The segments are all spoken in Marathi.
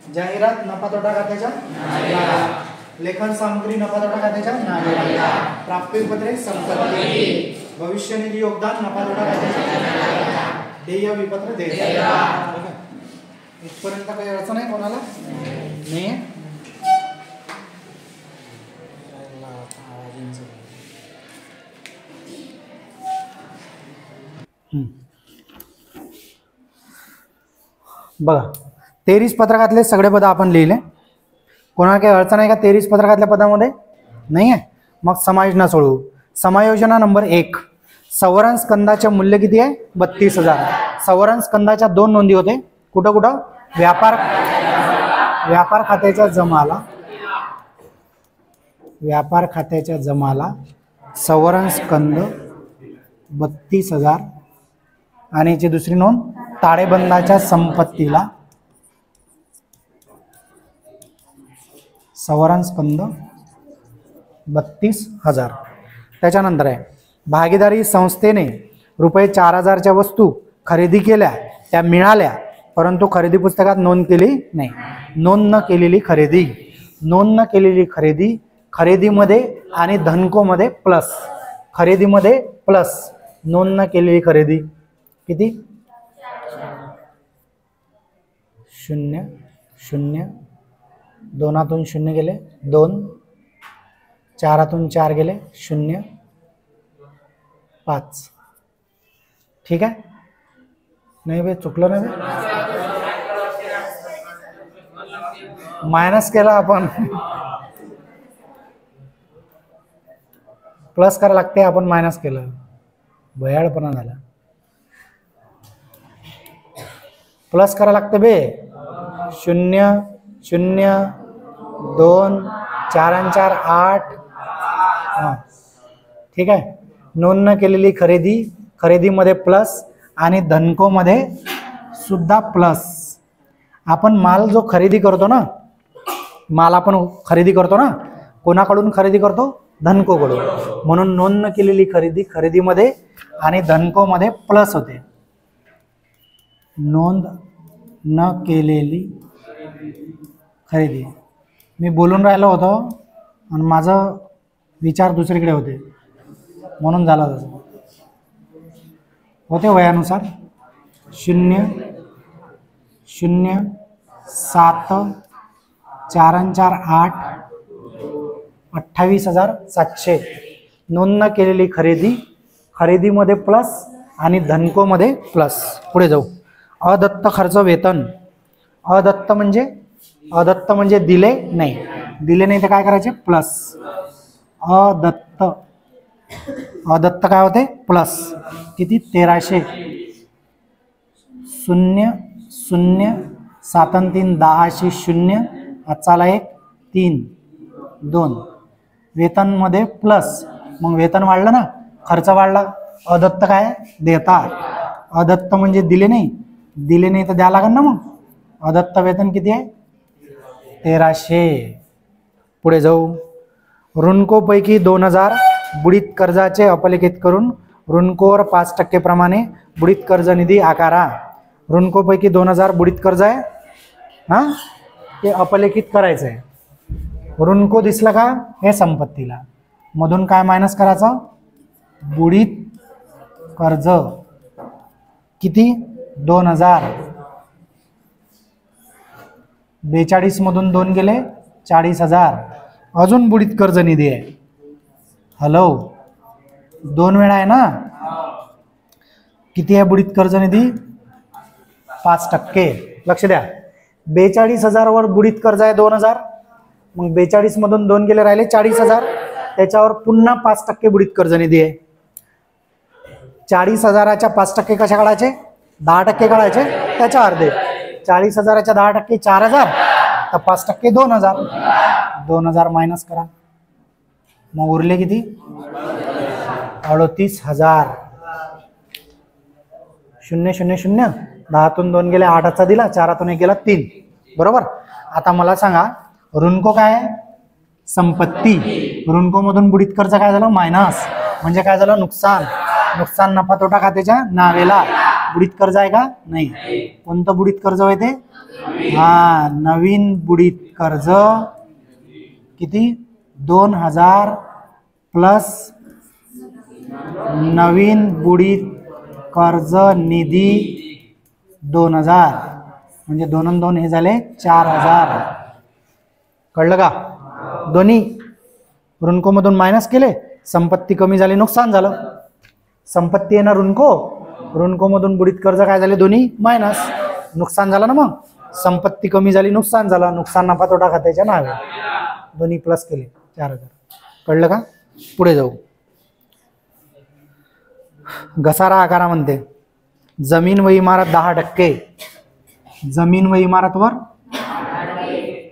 जाहिरात नफा तोटा खात्याच्या नावेला, लेखन सामग्री नफा तोटा खात्याच्या नावेला, प्राप्तिपत्रे संपत्ती, भविष्य निधी योगदान नफा तोटा खात्याच्या नावेला, देय विपत्र देयता। इथपर्यंत काही अडचण आहे कोणाला? नाही। बघा 23 पत्रकातले सगळे पद आपण लिहिले। कोणाला काही अडचण आहे का 23 पत्रकातल्या पदामध्ये? नाही आहे। मग समायोजना सोडवू। समायोजना नंबर 1, संवरण स्कंदाचे मूल्य किती आहे? 32,000। संवरण स्कंदाच्या 2 नोंदी होते, कुठं कुठं? व्यापार खात्याच्या जमाला, व्यापार खात्याच्या जमाला संवरण स्कंद 32,000 आणि याची दुसरी नोंद ताळेबंदाच्या संपत्तीला संवरण स्कंद 32,000। त्याच्यानंतर आहे भागीदारी संस्थेने रुपये 4,000च्या वस्तू खरेदी केल्या, त्या मिळाल्या, परंतु खरेदी पुस्तकात नोंद केली नाही। नोंद न केलेली खरेदी, नोंद न केलेली खरेदी खरेदीमध्ये आणि धनकोमध्ये प्लस, खरेदीमध्ये प्लस नोंद न केलेली खरेदी किती? 0 0, 2 0 गेले 2, 4 4 गेले 0 5। ठीक आहे? नाही बे, चुकलं नाही बे, मायनस केला आपण, प्लस करायला लागते, आपण मायनस केलं, भयाळपणा झाला। प्लस करायला लागते बे, 0 0 2 4 4 8। हां ठीक आहे। नोंद न केलेली खरेदी, खरेदीमध्ये प्लस आणि धनकोमध्ये सुद्धा प्लस। आपण माल जो खरेदी करतो ना, माल आपण खरेदी करतो ना, कोणाकडून खरेदी करतो? धनकोकडून, म्हणून नोंद न केलेली खरेदी खरेदीमध्ये आणि धनकोमध्ये प्लस होते। नोंद न केलेली खरेदी, मी बोलून राहिलो होतो आणि माझं विचार दुसरीकडे होते, म्हणून झाला तसं होते वयानुसार। 0 0 7 4 4 8 28,700। नोंद न केलेली खरेदी खरेदीमध्ये प्लस आणि धनकोमध्ये प्लस। पुढे जाऊ। अदत्त खर्च वेतन, अदत्त म्हणजे दिले नाही, दिले नाही तर काय करायचे? प्लस। अदत्त, अदत्त काय होते? प्लस। किती? 1300। 0 0 7 3 10 0, आजचाला 1 3 2। वेतनमध्ये प्लस, मग वेतन वाढलं ना, खर्च वाढला। अदत्त काय? देता। अदत्त म्हणजे दिले नाही, दिले नाही तर द्या लागेल ना, मग अदत्त वेतन किती आहे? 1300। पुढे जाऊ। ऋणकोपैकी 2,000 बुडीत कर्जाचे अपलेखित करून ऋणकोवर 5% प्रमाणे बुडीत कर्ज निधी आकारा। ऋणकोपैकी 2,000 बुडीत कर्ज आहे, हां, ते अपलेखित करायचं आहे। ऋणको दिसलं का? हे संपत्तीला, मधून काय मायनस करायचं? बुडीत कर्ज किती? 2,000। 42 मधून 2 गेले 40,000। अजून बुडीत कर्ज निधी आहे। हॅलो, 2 वेळा आहे ना? किती आहे बुडीत कर्ज निधी? 5%। लक्ष द्या, 42,000 वर बुडीत कर्ज आहे 2,000, मग 42 मधून 2 गेले राहिले 40,000, त्याच्यावर पुन्हा 5% बुडीत कर्ज निधी आहे। 40,000च्या 5% कशा काढायचे? 10% काढायचे, त्याच्या अर्धे। 40,000च्या 10% 4,000, तर 5% 2,000। 2,000 मायनस करा, मग उरले किती? 38,000। 0 0 0, 10तून 2 गेले 8चा दिला, 4तून 1 गेला 3, बरोबर। आता मला सांगा, ऋणको काय आहे? संपत्ती। ऋणको मधून बुडीत कर्ज काय झालं? मायनस, म्हणजे काय झालं? नुकसान। नुकसान नफा तोटा खात्याच्या नावेला, बुडीत कर्ज आहे का? नाही. कोणतं बुडीत कर्ज आहे ते? हा, नवीन बुडीत कर्ज किती? 2000 प्लस नवीन बुडीत कर्ज निधी 2000, म्हणजे 2 आणि 2 हे झाले 4000. कळलं का? दोन्ही ऋणकोमधून मायनस केले, संपत्ती कमी झाली, नुकसान झालं. संपत्ती आहे ना ऋणको, ऋणकोमधून बुडीत कर्ज काय झाले? दोन्ही मायनस, नुकसान झालं ना. मग संपत्ती कमी झाली, नुकसान झालं, नुकसान नफा तोटा खात्याच्या नावे, दोन्ही प्लस केले 4000. कळलं का? पुढे जाऊ. घसारा आकारा म्हणते जमीन व इमारत 10%, जमीन व इमारतवर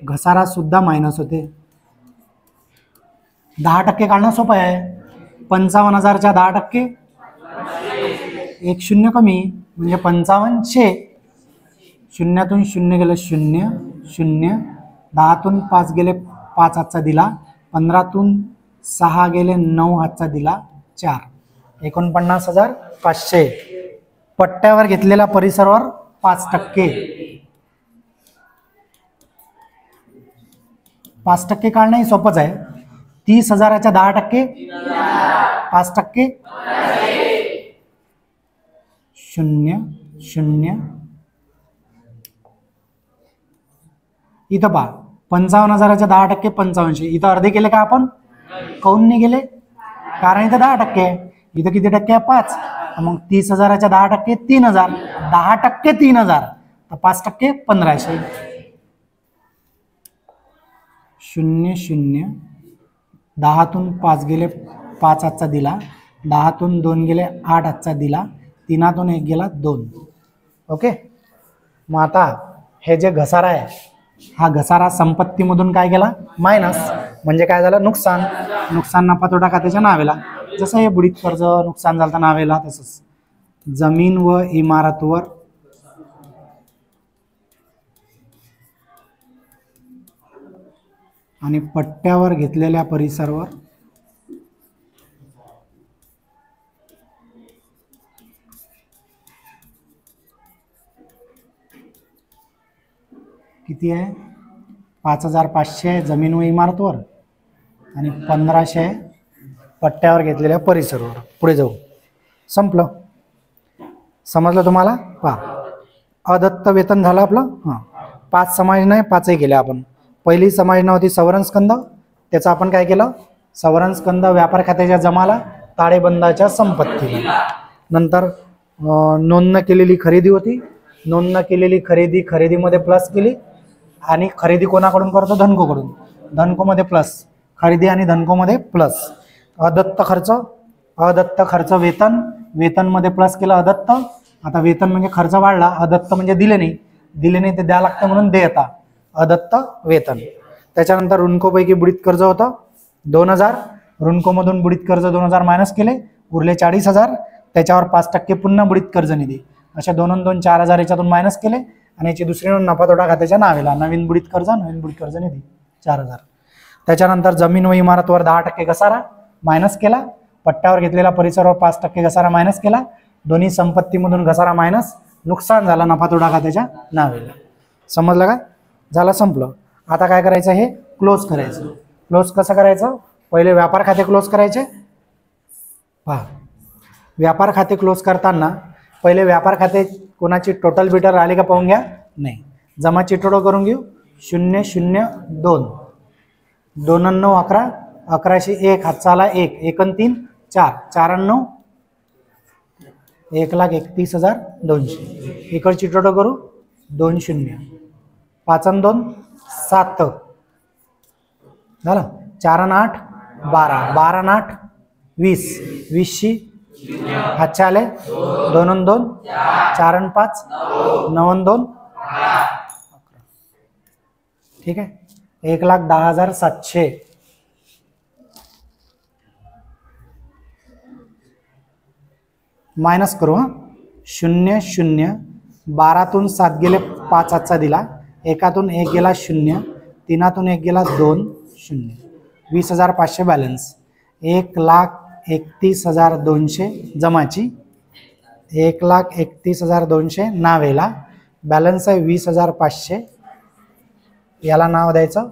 घसारा सुद्धा मायनस होते. 10% काढणं सोपं आहे. 55,000च्या 10%, एक शून्य कमी म्हणजे 5500. शून्यातून शून्य गेलं 0 0, 10तून 5 गेले 5 हातचा दिला, 15तून 6 गेले 9 हातचा दिला 4, 49,500. पट्ट्यावर घेतलेल्या परिसरावर 5%, 5% काढणंही सोपंच आहे. 30,000च्या 10%, 5%, 0 0. इथं पहा 55,000च्या 10%, 5500. इथं अर्धे केले का आपण? काऊन नाही गेले? कारण इथं 10% आहे, इथं किती टक्के आहे? 5. मग 30,000च्या 10%, 3000. 10% 3000, तर 5% 1500. 0 0, 10तून 5 गेले 5 हातचा दिला, 10तून 2 गेले 8 हातचा दिला, 3तून 1 गेला 2. ओके. मग आता हे जे घसारा आहे, हा घसारा संपत्तीमधून काय केला? मायनस, म्हणजे काय झालं? नुकसान. नुकसान नफा तोटा खात्याच्या नावेला. जसं हे बुडीत कर्ज नुकसान झालं नावेला, तसंच जमीन व इमारतवर आणि पट्ट्यावर घेतलेल्या परिसरावर किती आहे? 5,500 आहे जमीन व इमारतवर आणि 1500 आहे पट्ट्यावर घेतलेल्या परिसरावर. पुढे जाऊ. संपलं. समजलं तुम्हाला? पहा, अदत्त वेतन झालं आपलं. हां, 5 समायोजन आहे, 5ही केल्या आपण. पहिली समायोजना होती सवरण स्कंद, त्याचं आपण काय केलं? सवरण स्कंद व्यापार खात्याच्या जमाला, ताळेबंदाच्या संपत्ती. नंतर नोंद न केलेली खरेदी होती, नोंद न केलेली खरेदी खरेदीमध्ये प्लस केली, आणि खरेदी कोणाकडून करतो? धनकोकडून. धनकोमध्ये प्लस, खरेदी आणि धनकोमध्ये प्लस. अदत्त खर्च, अदत्त खर्च वेतन, वेतनमध्ये प्लस केलं अदत्त. आता वेतन म्हणजे खर्च वाढला, अदत्त म्हणजे दिले नाही, दिले नाही ते द्या लागतं म्हणून देयता, अदत्त वेतन. त्याच्यानंतर ऋणकोपैकी बुडीत कर्ज होतं 2000, ऋणकोमधून बुडीत कर्ज 2000 मायनस केले, उरले 40,000. त्याच्यावर 5% पुन्हा बुडीत कर्ज निधी, अशा 2 आणि 2 4000 याच्यातून मायनस केले, आणि याची दुसरी नोंद नफा तोटा खात्याच्या नावेला, नवीन बुडीत कर्ज, नवीन बुडीत कर्ज निधी 4000. त्याच्यानंतर जमीन व इमारतवर 10% घसारा मायनस केला, पट्ट्यावर घेतलेला परिसरावर 5% घसारा मायनस केला, दोन्ही संपत्तीमधून घसारा मायनस, नुकसान झाला नफा तोटा खात्याच्या नावेला. समजलं का? झालं, संपलं. आता काय करायचं? हे क्लोज करायचं. क्लोज कसं करायचं? पहिले व्यापार खाते क्लोज करायचे. पहा, व्यापार खाते क्लोज करताना पहिले व्यापार खाते कोणाची टोटल बिटर आली का पाहून घ्या. नाही, जमा चिठ्ठीडो करून घेऊ. 0 0 2, 2 9 11, 11शी 1 हातचा आला 1, 1 आणि 3 4, 4 आणि 9 1,31,200. इकडची चिठ्ठीडो करू. 2 0, 5 आणि 2 7 झालं. 4 आणि 8 12, 12 आणि 8 20, 20शी हातच्या आले 2 आणि 2 4 आणि 5 9 आणि 2 11. ठीक आहे. 1,10,700. मायनस करू. 0 0, 12तून 7 गेले 5 हातचा दिला, 1तून 1 गेला 0, 3तून 1 गेला 2 0, 20,500 बॅलन्स. 1,31,200 जमाची, 1,31,200 नावेला. बॅलन्स आहे 20,500. याला नाव द्यायचं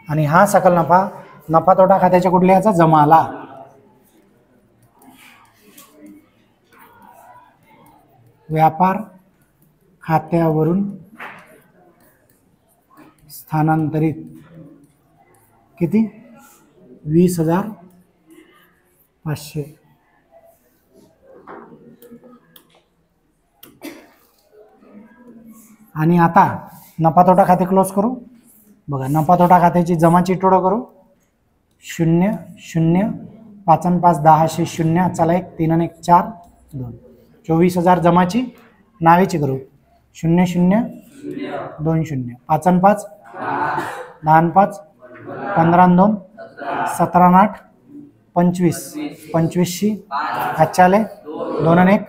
आणि हा सकल नफा नफा तोटा खात्याच्या कुठल्या याचा जमाला. व्यापार खात्यावरून स्थानांतरित किती 20,500. आणि आता नफा तोटा खाते क्लोज करू. बघा नफा तोटा खात्याची जमा चिठ्ठोडं करू. 0 0 5 आणि 5 10 0. चला 1 3 आणि 1 4 2. 24,000 जमाची नावेची करू. 0 0 2 0. 5 आणि 5 10 आणि 5 15 आणि 2 17 आणि 8 25. 25शी हातच्याले 2 आणि 1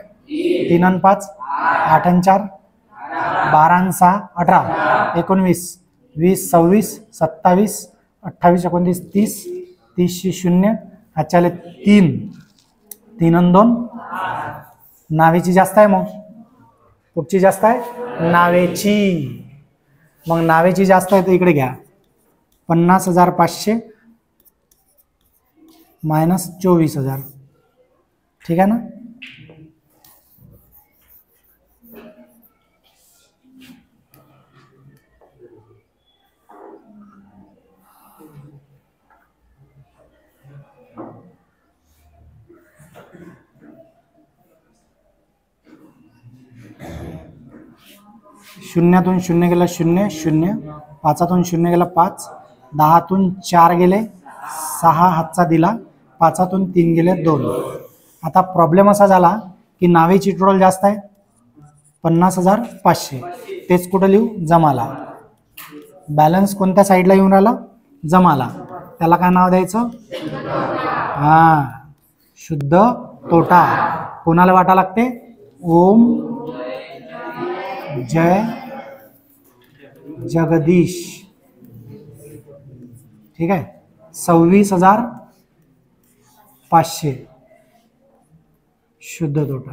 3 आणि 5 8 आणि 4 12 आणि 6 18 19 20 26 27 28 29 30 30शी 0 हातच्याले 3 3 आणि 2 नावेची जास्त आहे. मग कुठची जास्त आहे नावेची. मग नावेची जास्त आहे तर इकडे घ्या 50,500 मायनस 24,000. ठीक आहे ना. शून्यातून 0 गेला 0 0. 5तून 0 गेला 5. 10तून 4 गेले 6 हातचा दिला. 5तून 3 गेले 2. आता प्रॉब्लेम असा झाला की नावेची टोटल जास्त आहे 50,500. तेच कुठं लिहू जमाला. बॅलन्स कोणत्या साईडला येऊन राहिला जमाला. त्याला काय नाव द्यायचं हां शुद्ध तोटा. कोणाला वाटा लागते ओम जय जगदीश. ठीक आहे 26,500 शुद्ध तोटा.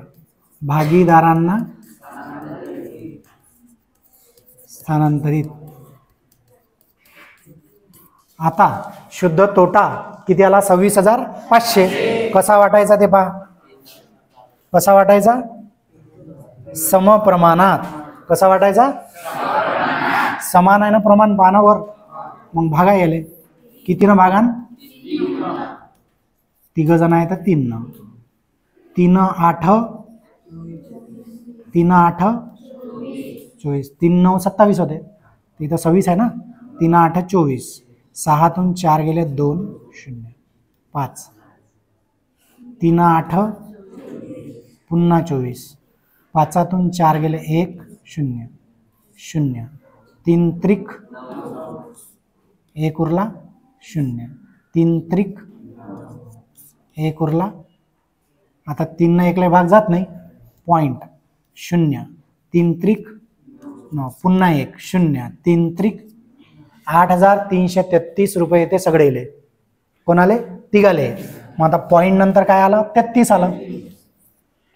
भागीदारांना स्थानांतरित. आता शुद्ध तोटा किती आला 26,500. कसा वाटायचा ते पहा. कसा वाटायचा समप्रमाणात. कसा वाटायचा समान आहे ना प्रमाण पानावर. मग भागा येले किती ना भागान 3 जण आहे तर 3 न 3 8 3 8 24. 3 9 27 होते. तिथं 26 आहे ना. 3 8 24. 6तून 4 गेले 2 0 5. 3 8 पुन्हा 24. 5तून 4 गेले 1 0 0. 3 त्रिक 1 उरला 0. 3 त्रिक 1 उरला. आता 3 1 ला भाग जात नाही पॉइंट 0. 3 त्रिक पुन्हा 1 0. 3 त्रिक 8,333 रुपये येते सगळे इले. कोणाले तिघाले. मग आता पॉइंट नंतर काय आलं 33 आलं.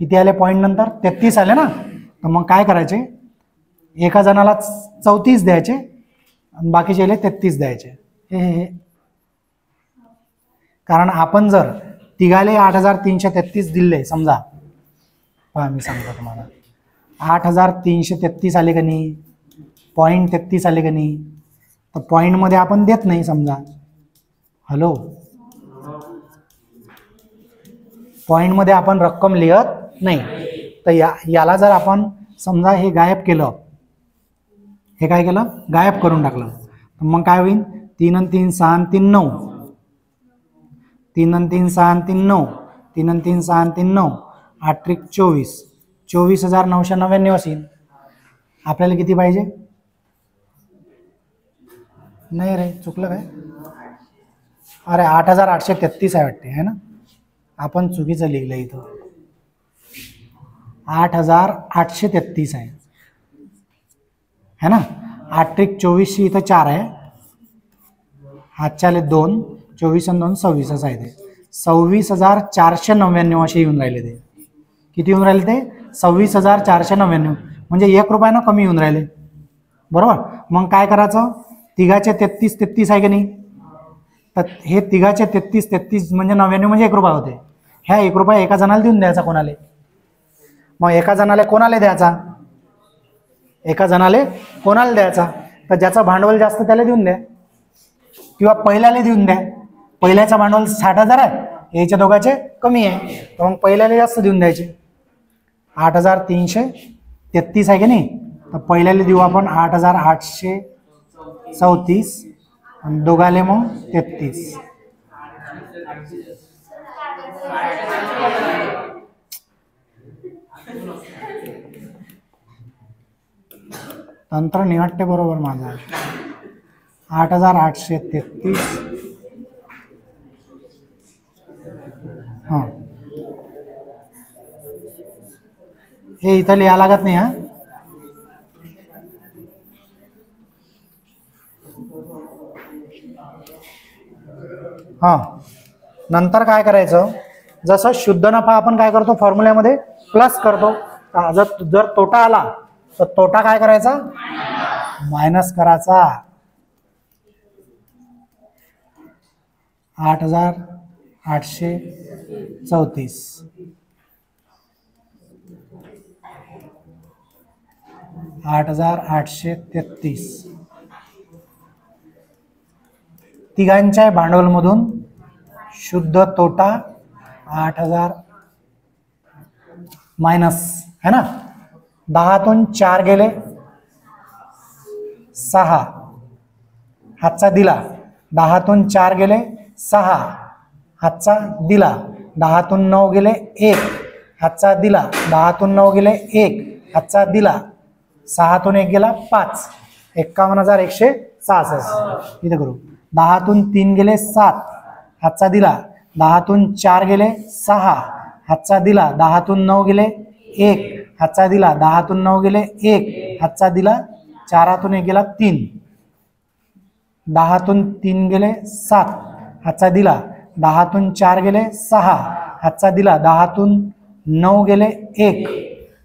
किती आले पॉइंट नंतर 33 आले ना. तर मग काय करायचे एका जणाला 34 द्यायचे आणि बाकीचे 33 द्यायचे. हे कारण आपण जर तिघाले 8,333 दिले समजा. पहा मी सांगतो तुम्हाला 8,333 आले का नाही. पॉइंट 33 आले का नाही. तर पॉइंटमध्ये आपण देत नाही समजा. हॅलो पॉइंटमध्ये आपण रक्कम लिहत नाही. तर याला जर आपण समजा हे गायब केलं. हे काय केलं गायब करून टाकलं. तर मग काय होईल 3 आणि 3 6 आणि 3 9. 3 आणि 3 6 आणि 3 9. 3 आणि 3 6 आणि 3 9. 8 त्रिक 24. 24,999 असेल. आपल्याला किती पाहिजे. नाही रे चुकलं काय. अरे 8,833 आहे वाटते है ना. आपण चुकीचं लिहिलं इथं. 8,833 है ना. 8 त्रिक 24 इथं 4 आहे, हातच्याले 2, 24 आणि 2 26 आहे. ते 26,499 असे येऊन राहिले. ते किती येऊन राहिले? ते 26,499, म्हणजे 1 रुपयानं कमी येऊन राहिले. बरोबर. मग काय करायचं? तिघाचे 33 आहे की नाही, तर हे तिघाचे 33 म्हणजे 99 म्हणजे 1 रुपया होते. ह्या 1 रुपया एका जणाला देऊन द्यायचा. कोणाले? मग एका जणाला कोणाला द्यायचा? एका जणाले कोणाला द्यायचा? तर ज्याचं भांडवल जास्त त्याला देऊन द्या, किंवा पहिल्याला देऊन द्या. पहिल्याचं भांडवल 60,000 आहे, याच्या दोघांचे कमी आहे, तर मग पहिल्याला जास्त देऊन द्यायचे. 8,333 आहे की नाही, तर पहिल्याला देऊ आपण 8,834 आणि दोघाले मग 33. तंत्र निवडते बरोबर माझा. 8,833. हां, हे इथं लिहा लागत नाही. हा, हां. नंतर काय करायचं? जसं शुद्ध नफा आपण काय करतो? फॉर्म्युल्यामध्ये प्लस करतो. जर तोटा आला तर तोटा काय करायचा? मायनस करायचा. 8,834, 8,833. तिघांच्या भांडवलमधून शुद्ध तोटा 8,000 मायनस है ना. 10तून 4 गेले 6, हातचा दिला. 10तून 4 गेले 6, हातचा दिला. 10तून 9 गेले 1, हातचा दिला. 10तून 9 गेले 1, हातचा दिला. 6तून 1 गेला 5, 51,166 इथे करू. 10तून 3 गेले 7, हातचा दिला. 10तून 4 गेले 6, हातचा दिला. 10तून 9 गेले 1, हातचा दिला. 10तून 9 गेले 1, हातचा दिला. 4तून 1 गेला 3. 10तून 3 गेले 7, हातचा दिला. 10तून 4 गेले 6, हातचा दिला. 10तून 9 गेले 1,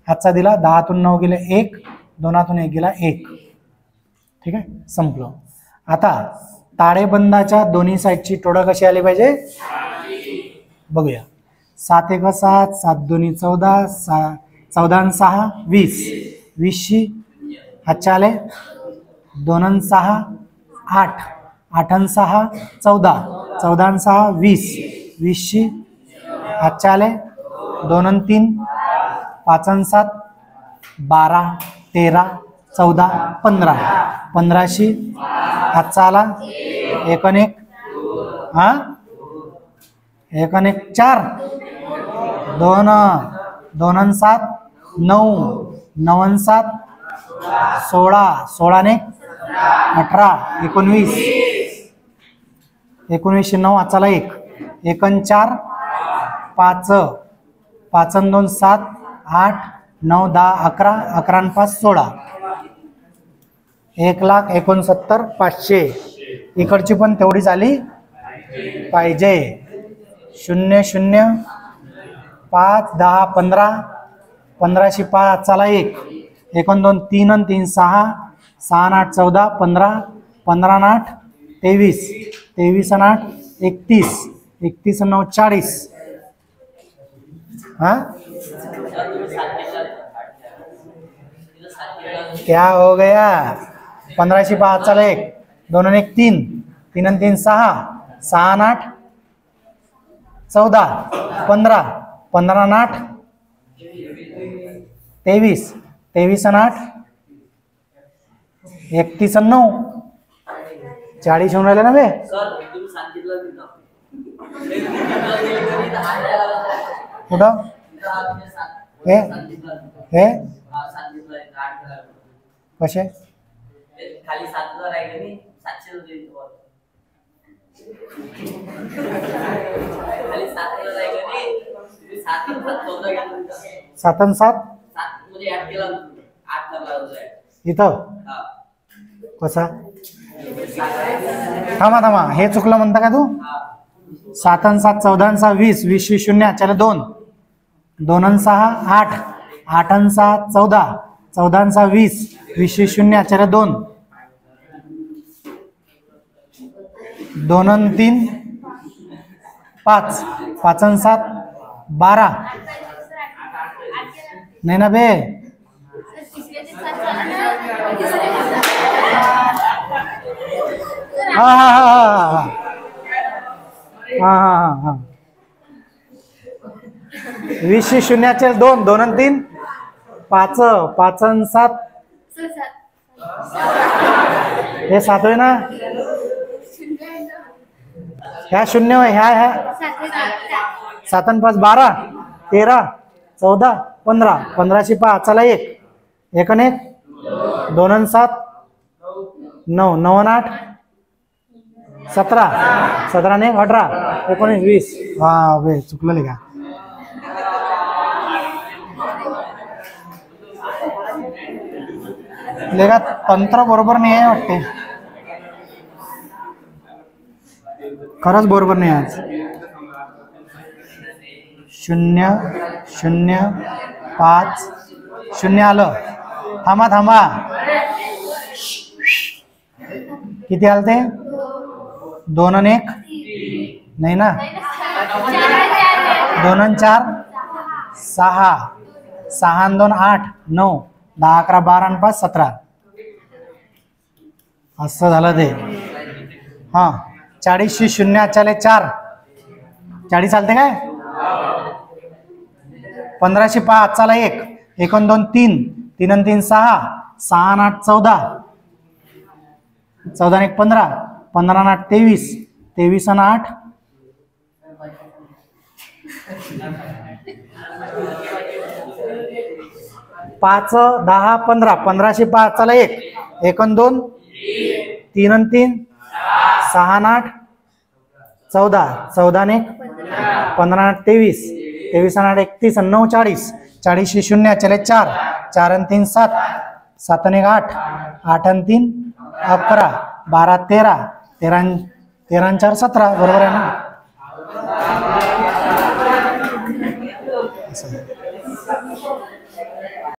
हातचा दिला. 10तून 9 गेले 1, 2तून 1 गेला 1. ठीक आहे, संपलं. आता ताळेबंदाच्या दोन्ही साईडची टोळा कशी आली पाहिजे बघूया. 7 1 7, 7 2 14, 14 आणि 6 20, 20शी हातच्या आले. 2 आणि 6 8, 8 आणि 6 14, 14 आणि 6 20, 20शी हातच्या आले. 2 आणि 3 5 आणि 7 12, 13, 14, 15, 15शी हातचा आला. 1 आणि 1 हा 1 आणि 1 4, 2 2 आणि 7 9, 9 आणि 7 16, 16 आणि 18, 19, 19शी 9 हातचाला 1, 1 आणि 4 5, 5 आणि 2 7, 8 9 10 11, 11 आणि 5 16, 1,69,500. इकडची पण तेवढीच आली पाहिजे. 0 0 5 10 15, 15शी 5 हातचाला 1, 1 आणि 2 3 आणि 3 6, 6 आणि 8 14, 15, 15 आणि 8 23, 23 आणि 8 31, 31 आणि 9 40. हाँ क्या हो गया? 15शी 5 हातचाला 1, 2 आणि 1 3, 3 आणि 3 6, 6 आणि 8 14, 15, 15 आणि 8 23, 23 आणि 8 31 आणि 9 40 होऊन राहिले ना बे. कुठं हे हे कसे खाली 7,000 आहे का नाही 700 खाली 7,000 आहे का नाही 7 आणि 7 7 आणि 7 मध्ये ऍड केला 8 करला होता इथं हा कसा थांबा थांबा हे चुकलं म्हणता का तू हा 7 आणि 7 14 आणि 6 20 20 शी शून्य चला 2 2 आणि 6 8 8 आणि 6 14 14 आणि 6 20 20 शी शून्य चला 2 2 आणि 3 5 5 आणि 7 12 नाही ना बे हा हा हा हा हा हा हा 20 शी शून्याचे 2 2 आणि 3 5 5 आणि 7 हे 7 आहे ना ह्या शून्य ह्या 7 आणि 5 12 13 14 15 15 शी 5 चला 1 1 आणि 1 2 आणि 7 9 9 आणि 8 17 17 आणि 1 18 19 20 हा वे चुकलं का लेगा तंत्र बरोबर नाही आहे वाटते खरंच बरोबर नाही आज 0 0 5 0 आलं थांबा थांबा किती आलं ते 2 आणि 1 नाही ना 2 आणि 4 6 6 आणि 2 8 9 10 11 12 आणि 5 17 असं झालं ते हा 40 शी शून्य चाले 4 40 चालते काय 15 शी 5 चला 1 1 आणि 2 3 3 आणि 3 6 6 आणि 8 14 14 आणि 1 15 15 आणि 8 23 23 आणि 8 5 10 15 15 शी 5 चला 1 1 आणि 2 3 आणि 3 6 आणि 8 14 14 आणि 1 15 आणि 8 23 23 आणि 8 31 आणि 9 40 40 शी शून्य चले 4 4 आणि 3 7 7 आणि 1 8 8 आणि 3 11 12 13 13 आणि 4 17 बरोबर आहे ना